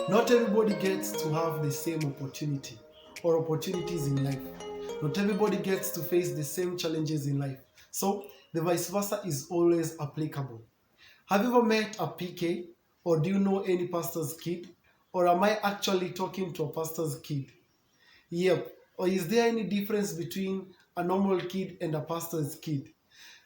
Not everybody gets to have the same opportunity or opportunities in life. Not everybody gets to face the same challenges in life. So the vice versa is always applicable. Have you ever met a PK, or do you know any pastor's kid? Or am I actually talking to a pastor's kid? Yep. Or is there any difference between a normal kid and a pastor's kid?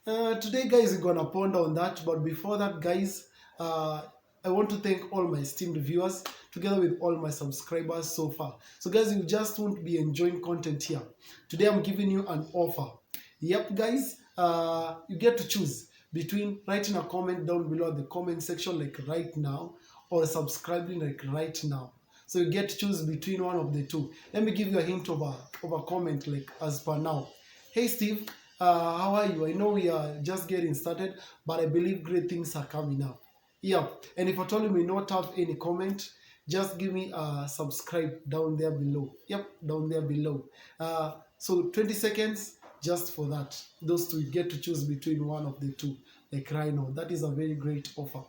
Today, guys, we're gonna ponder on that. But before that, guys, I want to thank all my esteemed viewers, together with all my subscribers so far. So, guys, you just won't be enjoying content here. Today, I'm giving you an offer. Yep, guys, you get to choose between writing a comment down below the comment section, like right now, or subscribing, like right now. So you get to choose between one of the two. Let me give you a hint of a comment, like as per now. Hey Steve, how are you? I know we are just getting started, but I believe great things are coming up. Yeah, and if at all you may not have any comment, just give me a subscribe down there below. Yep, down there below. So 20 seconds just for that. Those two, you get to choose between one of the two, like right now. That is a very great offer.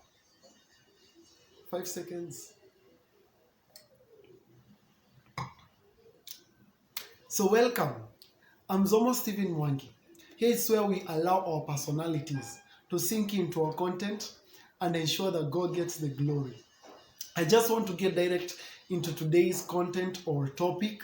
5 seconds. So welcome. I'm Nzomo Stephen Mwangi. Here is where we allow our personalities to sink into our content and ensure that God gets the glory. I just want to get direct into today's content or topic,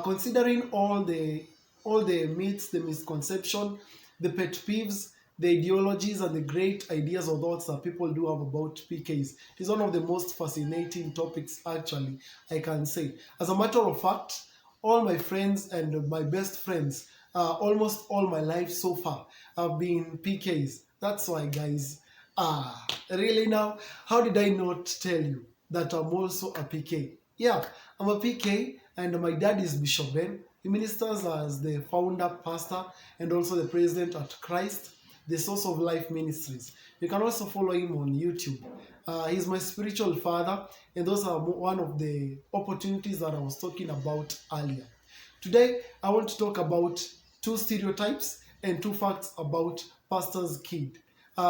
considering all the myths, the misconception, the pet peeves, the ideologies, and the great ideas or thoughts that people do have about PKs. It is one of the most fascinating topics, actually, I can say. As a matter of fact, all my friends and my best friends, almost all my life so far, have been PKs. That's why, guys. Really now? How did I not tell you that I'm also a PK? Yeah, I'm a PK, and my dad is Bishop Ben. He ministers as the founder, pastor, and also the president at Christ, the Source of Life Ministries. You can also follow him on YouTube. He's my spiritual father, and those are one of the opportunities that I was talking about earlier. Today, I want to talk about two stereotypes and two facts about pastor's kid.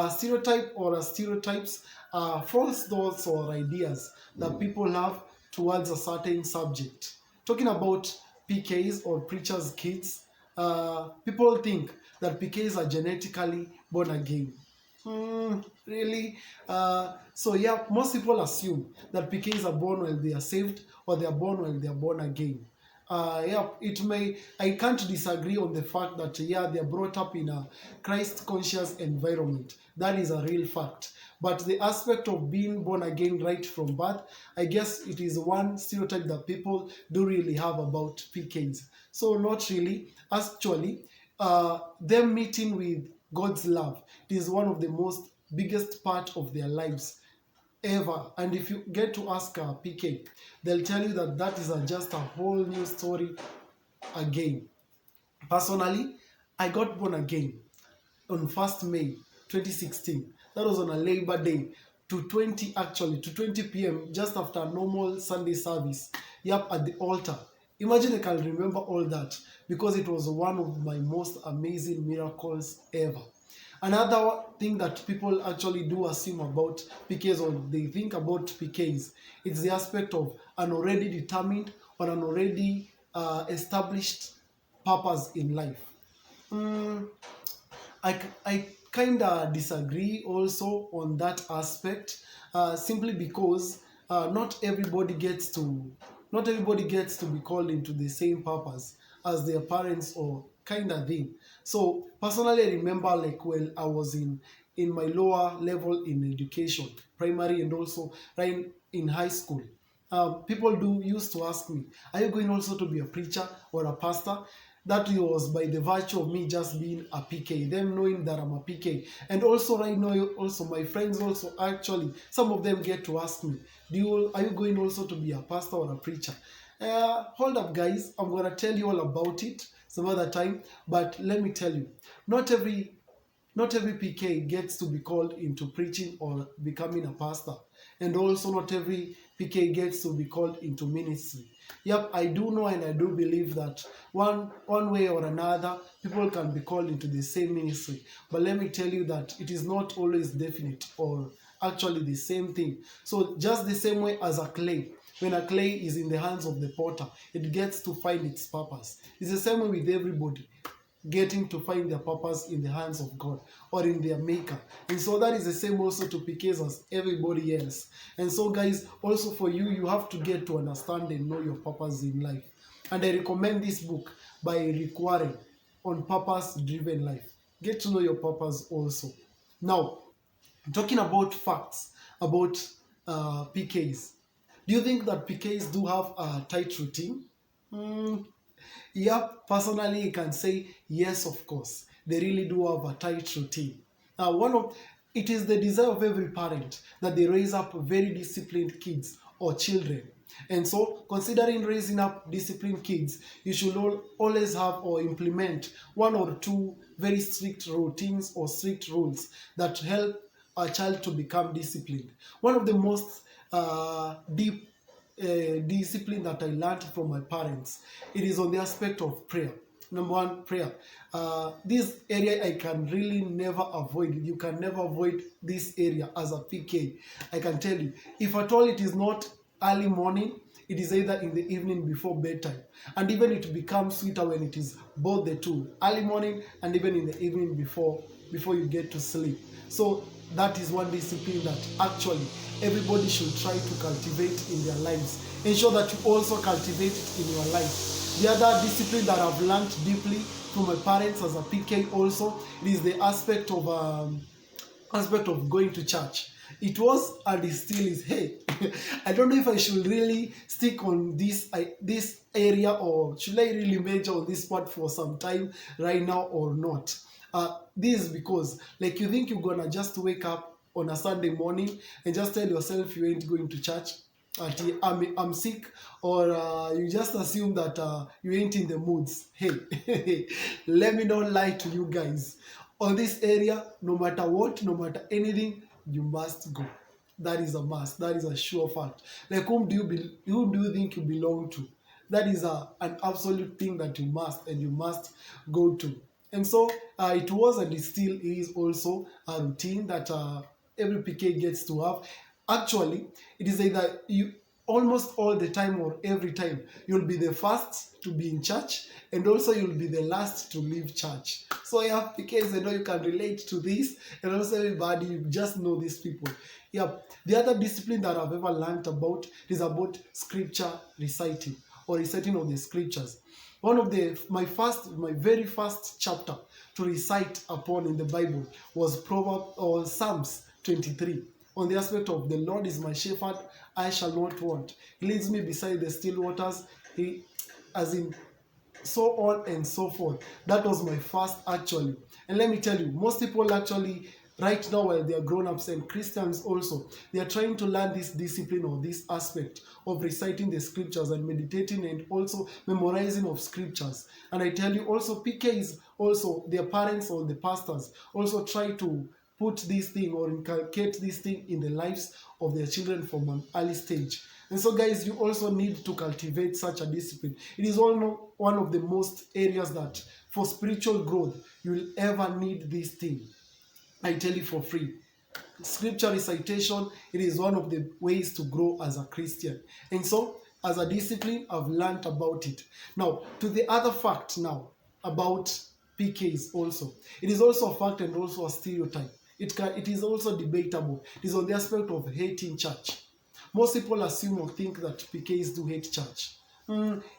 Stereotype or stereotypes are false thoughts or ideas that people have towards a certain subject. Talking about PKs or preachers' kids, people think that PKs are genetically born again. Really? So yeah, most people assume that PKs are born while they are saved, or they are born while they are born again. Yeah, I can't disagree on the fact that, yeah, they're brought up in a Christ conscious environment. That is a real fact. But the aspect of being born again right from birth, I guess it is one stereotype that people do really have about PKs. So not really. Actually, them meeting with God's love, it is one of the most biggest part of their lives ever. And if you get to ask a PK, they'll tell you that that is just a whole new story again. Personally, I got born again on 1st May 2016. That was on a Labor Day, to 20 p.m., just after a normal Sunday service. Yep, at the altar. Imagine I can remember all that because it was one of my most amazing miracles ever. Another thing that people actually do assume about PKs, or they think about PKs, it's the aspect of an already determined or an already established purpose in life. Mm, I kind of disagree also on that aspect, simply because not everybody gets to be called into the same purpose as their parents or kind of thing. So personally, I remember, like, when I was in my lower level in education, primary, and also right in high school. People do used to ask me, are you going also to be a preacher or a pastor? That was by the virtue of me just being a PK, them knowing that I'm a PK. And also right now, also my friends also, actually, some of them get to ask me, are you going also to be a pastor or a preacher? Hold up, guys, I'm going to tell you all about it some other time. But let me tell you, not every not every PK gets to be called into preaching or becoming a pastor. And also not every PK gets to be called into ministry. Yep, I do know and I do believe that one way or another, people can be called into the same ministry. But let me tell you that it is not always definite or actually the same thing. So just the same way as a clay, When a clay is in the hands of the potter, it gets to find its purpose. It's the same way with everybody getting to find their purpose in the hands of God or in their maker. And so that is the same also to PKs as everybody else. And so guys, also for you, you have to get to understand and know your purpose in life. And I recommend this book by requiring on purpose driven life. Get to know your purpose also. Now, talking about facts about PKs. Do you think that PKs do have a tight routine? Mm, yeah, personally, I can say yes, of course. They really do have a tight routine. It is the desire of every parent that they raise up very disciplined kids or children. And so, considering raising up disciplined kids, you should always have or implement one or two very strict routines or strict rules that help a child to become disciplined. One of the most deep discipline that I learned from my parents, it is on the aspect of prayer. Number one, prayer. This area I can really never avoid. You can never avoid this area as a PK. I can tell you, if at all it is not early morning, it is either in the evening before bedtime. And even it becomes sweeter when it is both the two, early morning and even in the evening before you get to sleep. So that is one discipline that actually everybody should try to cultivate in their lives. Ensure that you also cultivate it in your life. The other discipline that I've learned deeply from my parents as a PK also is the aspect of going to church. It was and it still is. Hey, I don't know if I should really stick on this area, or should I really major on this part for some time right now or not. This is because, like, you think you're gonna just wake up on a Sunday morning and just tell yourself you ain't going to church. I'm sick, or you just assume that you ain't in the moods. Hey, let me not lie to you guys. On this area, no matter what, no matter anything, you must go. That is a must. That is a sure fact. Like, whom do you think you belong to? That is an absolute thing that you must go to. And so it was and it still is also a routine that every PK gets to have. Actually, it is either you almost all the time or every time you'll be the first to be in church, and also you'll be the last to leave church. So yeah, PKs, I know you can relate to this, and also everybody, you just know these people. Yeah, the other discipline that I've ever learned about is about scripture reciting or reciting of the scriptures. One of my very first chapter to recite upon in the Bible was Psalms 23, on the aspect of the Lord is my shepherd, I shall not want. He leads me beside the still waters. As in, so on and so forth. That was my first actually. And let me tell you, most people actually right now, while they are grown-ups and Christians also, they are trying to learn this discipline or this aspect of reciting the scriptures and meditating and also memorizing of scriptures. And I tell you also, PKs also, their parents or the pastors also try to put this thing or inculcate this thing in the lives of their children from an early stage. And so guys, you also need to cultivate such a discipline. It is one of the most areas that for spiritual growth, you will ever need this thing. I tell you for free. Scripture recitation, it is one of the ways to grow as a Christian. And so, as a discipline, I've learned about it. Now, to the other fact now about PKs also. It is also a fact and also a stereotype. It is also debatable. It is on the aspect of hating church. Most people assume or think that PKs do hate church.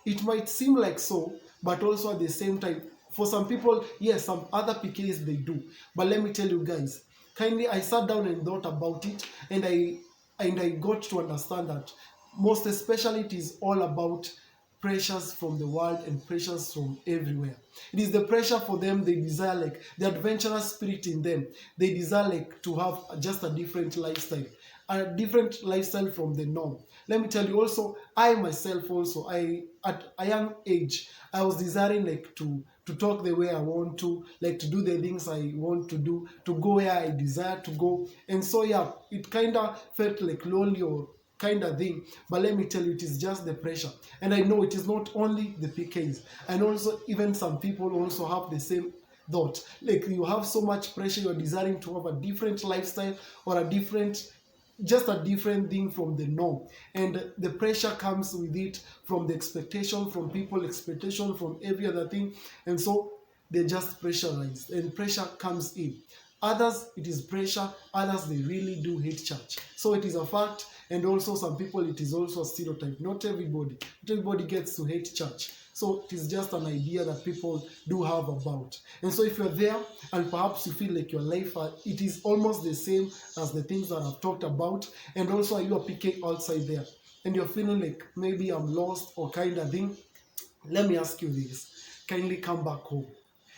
It might seem like so, but also at the same time, for some people, yes, some other PKs they do. But let me tell you guys, kindly, I sat down and thought about it, and I got to understand that most especially it is all about pressures from the world and pressures from everywhere. It is the pressure for them. They desire, like, the adventurous spirit in them. They desire, like, to have just a different lifestyle from the norm. Let me tell you also, I myself also, at a young age, I was desiring, like, to talk the way I want to, like, to do the things I want to do, to go where I desire to go. And so yeah, it kind of felt like lonely or kind of thing. But let me tell you, it is just the pressure. And I know it is not only the PKs, and also even some people also have the same thought. Like, you have so much pressure, you're desiring to have a different lifestyle or a different just a different thing from the norm, and the pressure comes with it from the expectation from people, expectation from every other thing, and so they're just pressurized and pressure comes in. Others, it is pressure. Others, they really do hate church. So it is a fact, and also some people, it is also a stereotype. Not everybody gets to hate church. So it is just an idea that people do have about. And so if you're there and perhaps you feel like your life, it is almost the same as the things that I've talked about, and also you are picking outside there, and you're feeling like maybe I'm lost or kind of thing, let me ask you this. Kindly come back home.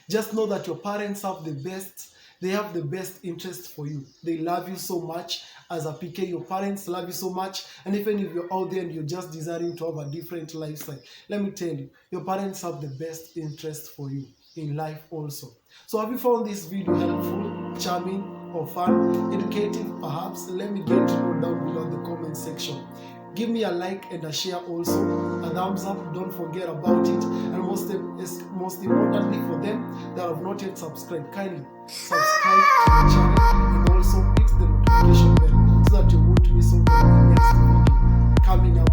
Just know that your parents have the best, they have the best interest for you. They love you so much. As a PK, your parents love you so much. And even if you're out there and you're just desiring to have a different lifestyle, let me tell you, your parents have the best interest for you in life also. So have you found this video helpful, charming, or fun, educative perhaps? Let me get to know down below in the comment section. Give me a like and a share also, a thumbs up, don't forget about it, and most importantly for them that have not yet subscribed, kindly subscribe to the channel and also hit the notification bell so that you won't miss out on the next video coming out.